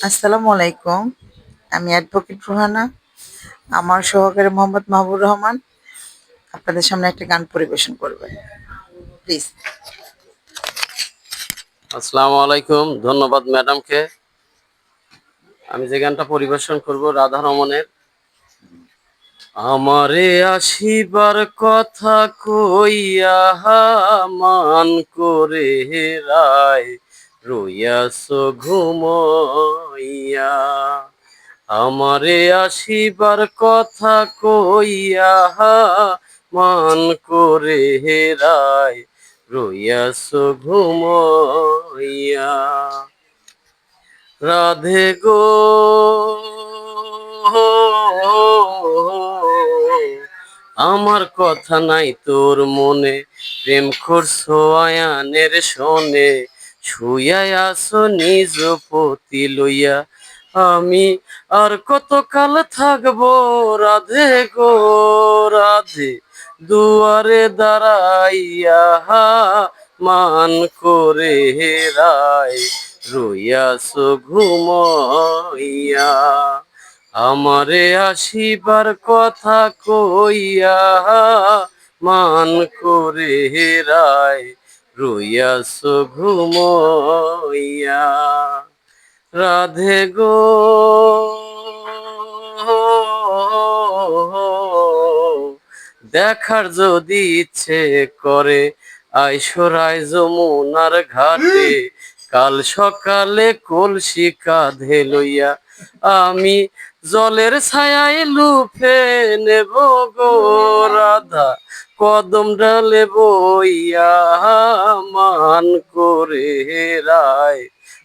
আসসালামু আলাইকুম। আমি অ্যাডভোকেট রুহানা। আমার সহকারী মোহাম্মদ মাহবুর রহমান আপনাদের সামনে একটা গান পরিবেশন করবে। প্লিজ। আসসালামু আলাইকুম। ধন্যবাদ ম্যাডামকে। আমি যে গানটা পরিবেশন করব রাধা রমনের আমারে আসিবার কথা কইয়া মান করে রায় রইয়াছ ঘুমাইয়া। আমারে আসিবার কথা কইয়া মান করে রায় রইয়াছ ঘুমাইয়া। রাধে গো আমার কথা নাই তোর মনে, প্রেম করছো আয়ানের শোনে, শুইয়া আছো নিজ পতি লইয়া। আমি আর কত কাল থাকবো রাধে গো রাধে, দুয়ারে দাঁড়াইয়া মান করে রায় রইয়াছ ঘুমাইয়া। আমারে আসিবার কথা কইয়া মান করে রায় রইয়াছ ঘুমাইয়া। রাধে গো দেখার যদি ইচ্ছে করে আইসরায় যমুনার ঘাটে, কাল সকালে কলসি কাঁধে লইয়া আমি জলের ছায়ায় লুফে নেব গো রাধা, কদম ডালে বইয়া মান করে রায়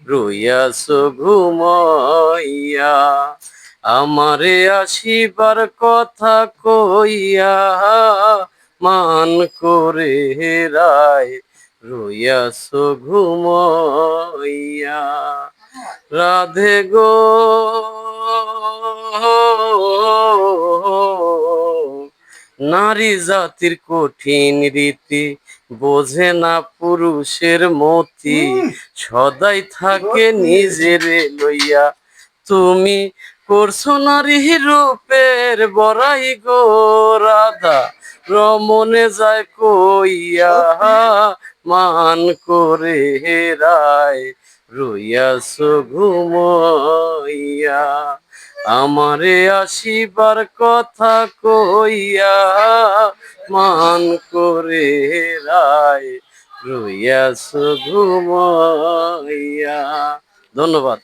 রইয়াছ ঘুমাইয়া। আমারে আসিবার কথা কইয়া মান করে রায় রইয়াছ ঘুমাইয়া। রাধে গো নারী জাতির কঠিন রীতি, বোঝে না পুরুষের মতি, সদাই থাকে নিজেরে লইয়া। তুমি করছো নারী রূপের বড়াই গো রাধা, রমনে যায় কইয়া মান করে রায় রইয়াছ ঘুমাইয়া। আমারে আসিবার কথা কইয়া মান করে রায় রইয়াছ ঘুমাইয়া। ধন্যবাদ।